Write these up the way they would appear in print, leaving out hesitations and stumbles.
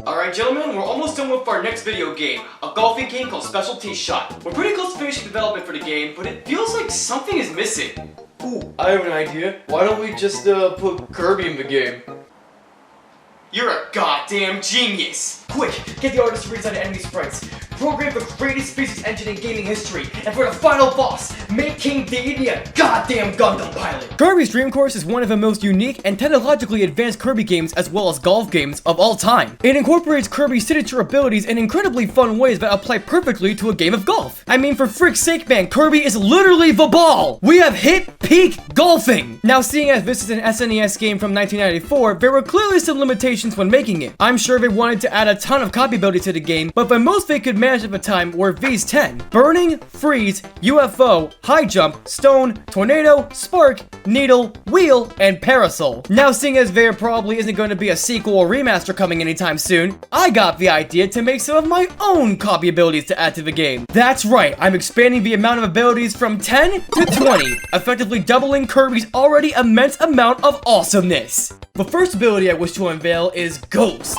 Alright gentlemen, we're almost done with our next video game, a golfing game called Specialty Shot. We're pretty close to finishing development for the game, but it feels like something is missing. Ooh, I have an idea. Why don't we just put Kirby in the game? You're a goddamn genius! Quick, get the artist to redesign the enemy sprites. Program the greatest physics engine in gaming history, and for the final boss, make King Deity a goddamn Gundam pilot! Kirby's Dream Course is one of the most unique and technologically advanced Kirby games as well as golf games of all time. It incorporates Kirby's signature abilities in incredibly fun ways that apply perfectly to a game of golf. I mean, for frick's sake man, Kirby is literally the ball! We have hit peak golfing! Now, seeing as this is an SNES game from 1994, there were clearly some limitations when making it. I'm sure they wanted to add a ton of copy ability to the game, but the most they could manage at the time were these 10. Burning, Freeze, UFO, High Jump, Stone, Tornado, Spark, Needle, Wheel, and Parasol. Now, seeing as there probably isn't going to be a sequel or remaster coming anytime soon, I got the idea to make some of my own copy abilities to add to the game. That's right, I'm expanding the amount of abilities from 10 to 20, effectively doubling Kirby's already immense amount of awesomeness. The first ability I wish to unveil is Ghost.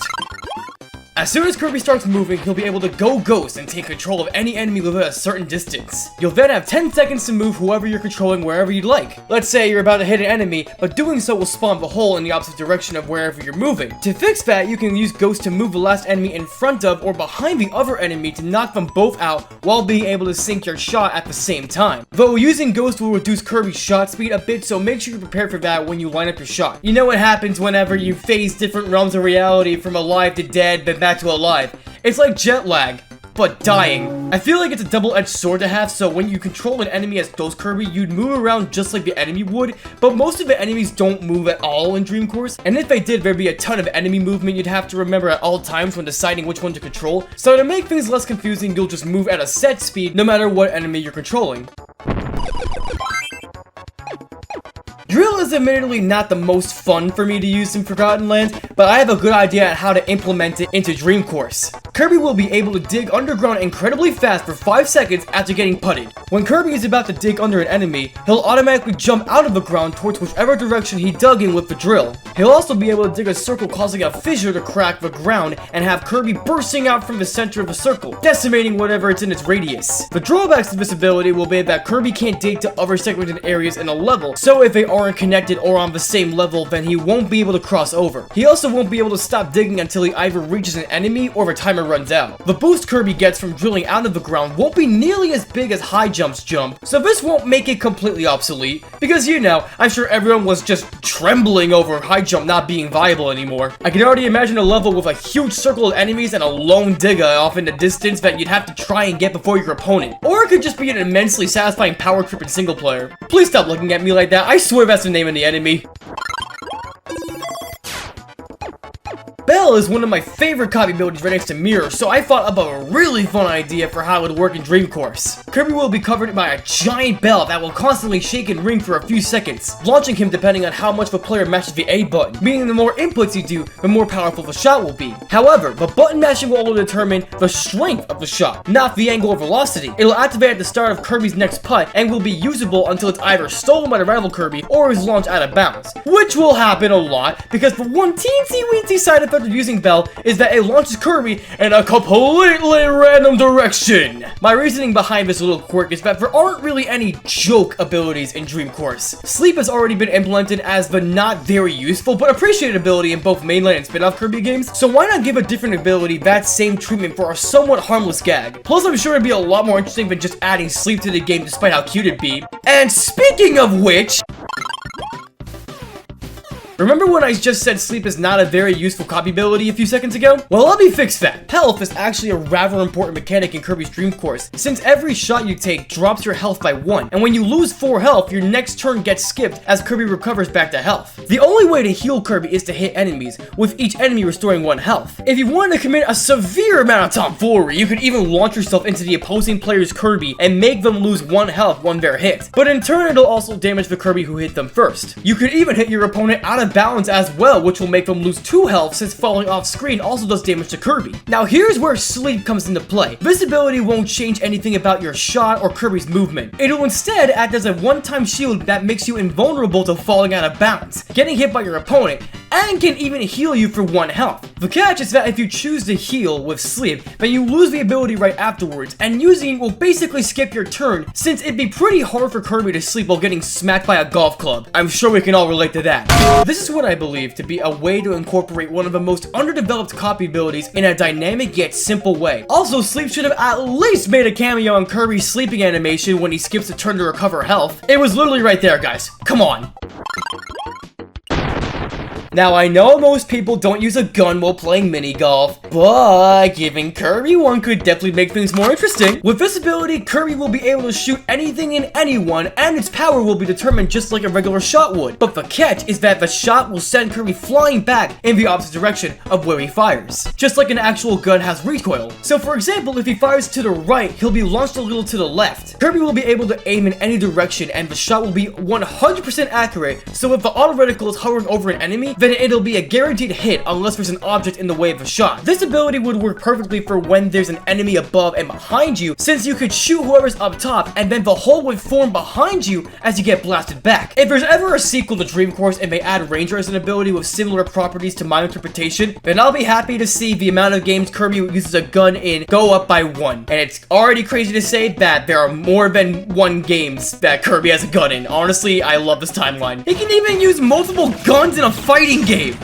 As soon as Kirby starts moving, he'll be able to go ghost and take control of any enemy within a certain distance. You'll then have 10 seconds to move whoever you're controlling wherever you'd like. Let's say you're about to hit an enemy, but doing so will spawn the hole in the opposite direction of wherever you're moving. To fix that, you can use Ghost to move the last enemy in front of or behind the other enemy to knock them both out while being able to sync your shot at the same time. Though using Ghost will reduce Kirby's shot speed a bit, so make sure you're prepared for that when you line up your shot. You know what happens whenever you phase different realms of reality from alive to dead, then back to alive. It's like jet lag, but dying. I feel like it's a double-edged sword to have, so when you control an enemy as Ghost Kirby, you'd move around just like the enemy would, but most of the enemies don't move at all in Dream Course, and if they did, there'd be a ton of enemy movement you'd have to remember at all times when deciding which one to control. So to make things less confusing, you'll just move at a set speed no matter what enemy you're controlling. Drill is admittedly not the most fun for me to use in Forgotten Lands, but I have a good idea on how to implement it into Dream Course. Kirby will be able to dig underground incredibly fast for 5 seconds after getting putted. When Kirby is about to dig under an enemy, he'll automatically jump out of the ground towards whichever direction he dug in with the drill. He'll also be able to dig a circle, causing a fissure to crack the ground and have Kirby bursting out from the center of the circle, decimating whatever it's in its radius. The drawbacks to this ability will be that Kirby can't dig to other segmented areas in a level, so if they aren't connected or on the same level, then he won't be able to cross over. He also won't be able to stop digging until he either reaches an enemy or the timer runs out. The boost Kirby gets from drilling out of the ground won't be nearly as big as High Jump's jump, so this won't make it completely obsolete, because you know, I'm sure everyone was just trembling over High Jump not being viable anymore. I can already imagine a level with a huge circle of enemies and a lone digger off in the distance that you'd have to try and get before your opponent. Or it could just be an immensely satisfying power trip in single player. Please stop looking at me like that, I swear that's the name of the enemy. Bell is one of my favorite copy abilities right next to Mirror, so I thought up a really fun idea for how it would work in Dream Course. Kirby will be covered by a giant bell that will constantly shake and ring for a few seconds, launching him depending on how much the player mashes the A button, meaning the more inputs you do, the more powerful the shot will be. However, the button mashing will only determine the strength of the shot, not the angle or velocity. It'll activate at the start of Kirby's next putt and will be usable until it's either stolen by the rival Kirby or is launched out of bounds, which will happen a lot because the one teensy-weensy side effect of using Bell is that it launches Kirby in a completely random direction. My reasoning behind this little quirk is that there aren't really any joke abilities in Dream Course. Sleep has already been implemented as the not very useful but appreciated ability in both mainline and spin-off Kirby games, so why not give a different ability that same treatment for a somewhat harmless gag? Plus, I'm sure it'd be a lot more interesting than just adding Sleep to the game despite how cute it'd be. And speaking of which, remember when I just said Sleep is not a very useful copy ability a few seconds ago? Well, let me fix that. Health is actually a rather important mechanic in Kirby's Dream Course, since every shot you take drops your health by 1, and when you lose 4 health, your next turn gets skipped as Kirby recovers back to health. The only way to heal Kirby is to hit enemies, with each enemy restoring 1 health. If you wanted to commit a severe amount of tomfoolery, you could even launch yourself into the opposing player's Kirby and make them lose 1 health when they're hit, but in turn it'll also damage the Kirby who hit them first. You could even hit your opponent out of balance as well, which will make them lose 2 health since falling off screen also does damage to Kirby. Now here's where Sleep comes into play. This ability won't change anything about your shot or Kirby's movement. It'll instead act as a one-time shield that makes you invulnerable to falling out of bounds, getting hit by your opponent, and can even heal you for 1 health. The catch is that if you choose to heal with sleep, then you lose the ability right afterwards, and using it will basically skip your turn, since it'd be pretty hard for Kirby to sleep while getting smacked by a golf club. I'm sure we can all relate to that. This is what I believe to be a way to incorporate one of the most underdeveloped copy abilities in a dynamic yet simple way. Also, sleep should have at least made a cameo on Kirby's sleeping animation when he skips a turn to recover health. It was literally right there, guys. Come on. Now, I know most people don't use a gun while playing mini golf, but giving Kirby one could definitely make things more interesting. With this ability, Kirby will be able to shoot anything and anyone, and its power will be determined just like a regular shot would. But the catch is that the shot will send Kirby flying back in the opposite direction of where he fires, just like an actual gun has recoil. So for example, if he fires to the right, he'll be launched a little to the left. Kirby will be able to aim in any direction, and the shot will be 100% accurate, so if the auto reticle is hovering over an enemy, then it'll be a guaranteed hit unless there's an object in the way of a shot. This ability would work perfectly for when there's an enemy above and behind you, since you could shoot whoever's up top and then the hole would form behind you as you get blasted back. If there's ever a sequel to Dream Course and they add Ranger as an ability with similar properties to my interpretation, then I'll be happy to see the amount of games Kirby uses a gun in go up by 1. And it's already crazy to say that there are more than 1 games that Kirby has a gun in. Honestly, I love this timeline. He can even use multiple guns in a fighting game.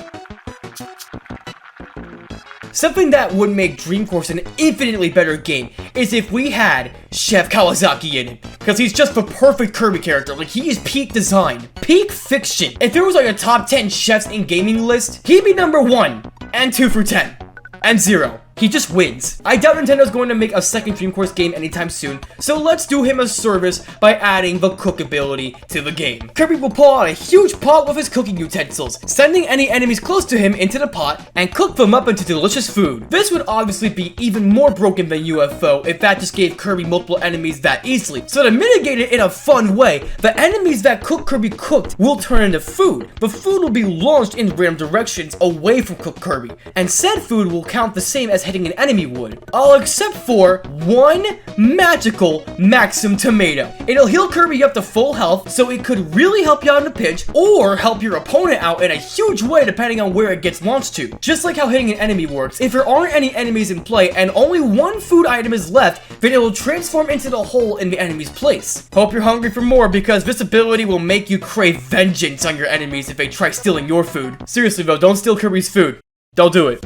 Something that would make Dream Course an infinitely better game is if we had Chef Kawasaki in it, because he's just the perfect Kirby character. Like, he is peak design, peak fiction. If there was like a top 10 chefs in gaming list, he'd be number 1, and 2 for 10, and 0. He just wins. I doubt Nintendo's going to make a second Dream Course game anytime soon, so let's do him a service by adding the cook ability to the game. Kirby will pull out a huge pot with his cooking utensils, sending any enemies close to him into the pot and cook them up into delicious food. This would obviously be even more broken than UFO if that just gave Kirby multiple enemies that easily. So to mitigate it in a fun way, the enemies that Kirby cooked will turn into food. The food will be launched in random directions away from cooked Kirby, and said food will count the same as hitting an enemy would, all except for one magical Maxim tomato. It'll heal Kirby up to full health, so it could really help you out in a pinch, or help your opponent out in a huge way depending on where it gets launched to. Just like how hitting an enemy works, if there aren't any enemies in play and only one food item is left, then it will transform into the hole in the enemy's place. Hope you're hungry for more, because this ability will make you crave vengeance on your enemies if they try stealing your food. Seriously though, don't steal Kirby's food. Don't do it.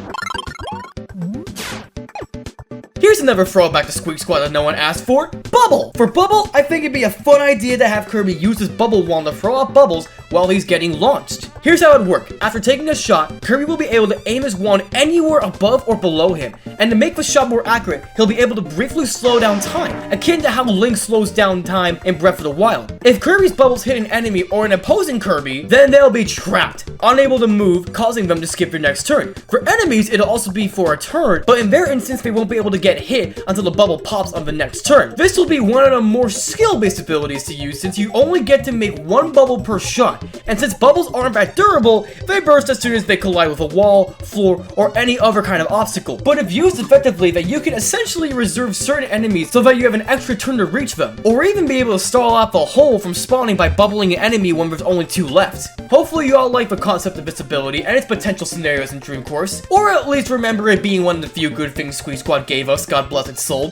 Here's another throwback to Squeak Squad that no one asked for, Bubble! For Bubble, I think it'd be a fun idea to have Kirby use his bubble wand to throw out bubbles while he's getting launched. Here's how it would work. After taking a shot, Kirby will be able to aim his wand anywhere above or below him, and to make the shot more accurate, he'll be able to briefly slow down time, akin to how Link slows down time in Breath of the Wild. If Kirby's bubbles hit an enemy or an opposing Kirby, then they'll be trapped, unable to move, causing them to skip their next turn. For enemies, it'll also be for a turn, but in their instance, they won't be able to get hit until the bubble pops on the next turn. This will be one of the more skill-based abilities to use, since you only get to make 1 bubble per shot, and since bubbles aren't that durable, they burst as soon as they collide with a wall, floor, or any other kind of obstacle. But if used effectively, then you can essentially reserve certain enemies so that you have an extra turn to reach them, or even be able to stall out the hole from spawning by bubbling an enemy when there's only 2 left. Hopefully you all like the concept of this ability and its potential scenarios in Dream Course, or at least remember it being one of the few good things Squeak Squad gave us, God bless its soul.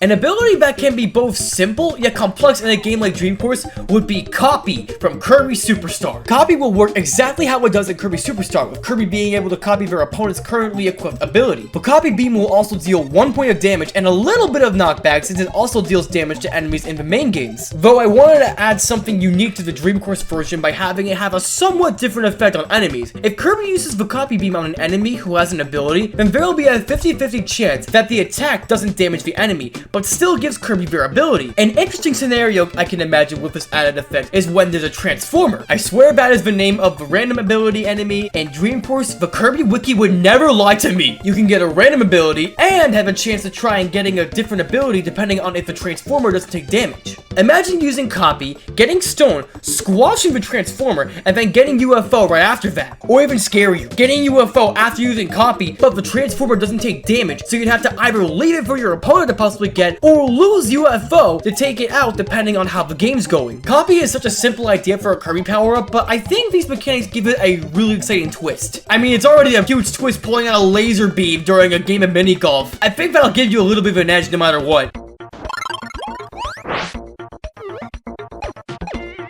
An ability that can be both simple yet complex in a game like Dream Course would be Copy from Kirby Superstar. Copy will work exactly how it does in Kirby Superstar, with Kirby being able to copy their opponent's currently equipped ability. The Copy Beam will also deal 1 point of damage and a little bit of knockback, since it also deals damage to enemies in the main games. Though I wanted to add something unique to the Dream Course version by having it have a somewhat different effect on enemies. If Kirby uses the Copy Beam on an enemy who has an ability, then there will be a 50-50 chance that the attack doesn't damage the enemy, but still gives Kirby durability. An interesting scenario I can imagine with this added effect is when there's a Transformer. I swear that is the name of the random ability enemy in Dream Course. The Kirby Wiki would never lie to me. You can get a random ability and have a chance to try and getting a different ability depending on if the Transformer doesn't take damage. Imagine using Copy, getting Stone, squashing the Transformer, and then getting UFO right after that. Or even scarier, getting UFO after using Copy, but the Transformer doesn't take damage, so you'd have to either leave it for your opponent to possibly get get, or lose UFO to take it out depending on how the game's going. Copy is such a simple idea for a Kirby power-up, but I think these mechanics give it a really exciting twist. I mean, it's already a huge twist pulling out a laser beam during a game of mini golf. I think that'll give you a little bit of an edge no matter what.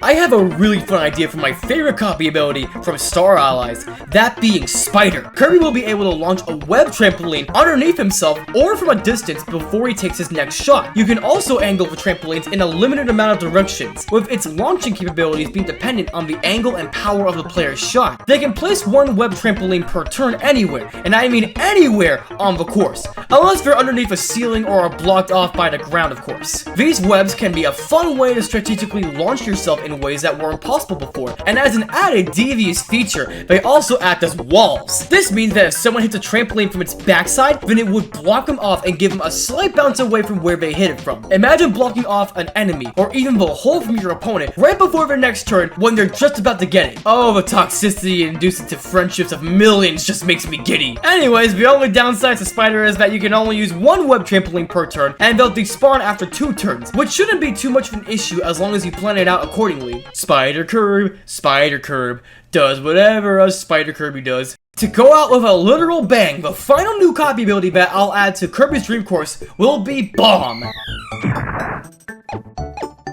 I have a really fun idea for my favorite copy ability from Star Allies, that being Spider. Kirby will be able to launch a web trampoline underneath himself or from a distance before he takes his next shot. You can also angle the trampolines in a limited amount of directions, with its launching capabilities being dependent on the angle and power of the player's shot. They can place one web trampoline per turn anywhere, and I mean anywhere on the course, unless they're underneath a ceiling or are blocked off by the ground, of course. These webs can be a fun way to strategically launch yourself in ways that weren't possible before, and as an added devious feature, they also act as walls. This means that if someone hits a trampoline from its backside, then it would block them off and give them a slight bounce away from where they hit it from. Imagine blocking off an enemy, or even the hole from your opponent, right before their next turn when they're just about to get it. Oh, the toxicity induced to friendships of millions just makes me giddy. Anyways, the only downside to Spider is that you can only use one web trampoline per turn, and they'll despawn after 2 turns, which shouldn't be too much of an issue as long as you plan it out accordingly. Spider Curb, does whatever a Spider Kirby does. To go out with a literal bang, the final new copy ability that I'll add to Kirby's Dream Course will be Bomb.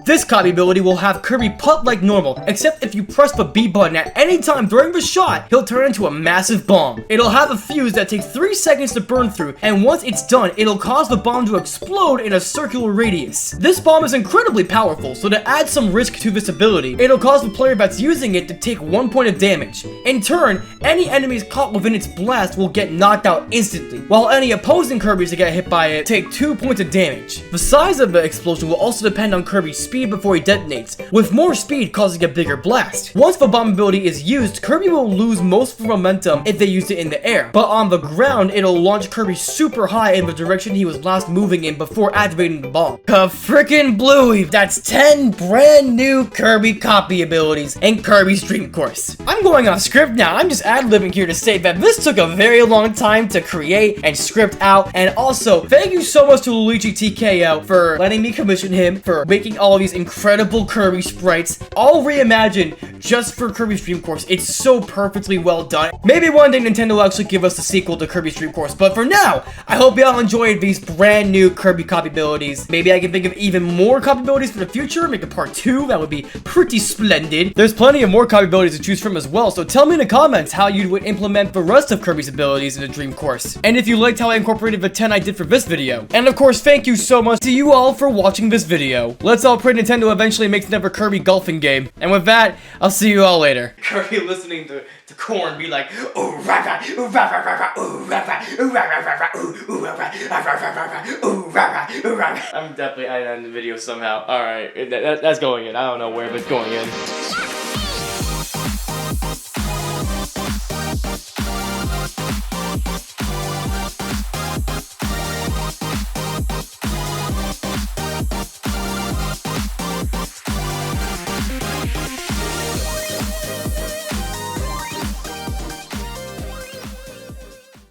This copy ability will have Kirby putt like normal, except if you press the B button at any time during the shot, he'll turn into a massive bomb. It'll have a fuse that takes 3 seconds to burn through, and once it's done, it'll cause the bomb to explode in a circular radius. This bomb is incredibly powerful, so to add some risk to this ability, it'll cause the player that's using it to take 1 point of damage. In turn, any enemies caught within its blast will get knocked out instantly, while any opposing Kirbys that get hit by it take 2 points of damage. The size of the explosion will also depend on Kirby's speed before he detonates, with more speed causing a bigger blast. Once the bomb ability is used, Kirby will lose most of the momentum if they used it in the air, but on the ground, it'll launch Kirby super high in the direction he was last moving in before activating the bomb. Frickin' bluey! That's 10 brand new Kirby copy abilities in Kirby's Dream Course. I'm going off script now. I'm just ad-libbing here to say that this took a very long time to create and script out, and also, thank you so much to Luigi TKO for letting me commission him for making all of these incredible Kirby sprites, all reimagined just for Kirby's Dream Course. It's so perfectly well done. Maybe one day Nintendo will actually give us a sequel to Kirby's Dream Course, but for now, I hope y'all enjoyed these brand new Kirby copy abilities. Maybe I can think of even more copy abilities for the future, make a part 2, that would be pretty splendid. There's plenty of more copy abilities to choose from as well, so tell me in the comments how you would implement the rest of Kirby's abilities in the Dream Course, and if you liked how I incorporated the 10 I did for this video. And of course, thank you so much to you all for watching this video. Let's all pray Nintendo eventually makes another Kirby golfing game. And with that, I'll see you all later. Kirby listening to Corn be like, ooh rah ooh rah ooh rah ooh rah ooh rah ooh rah. I'm definitely editing the video somehow. All right, that's going in. I don't know where, but it's going in.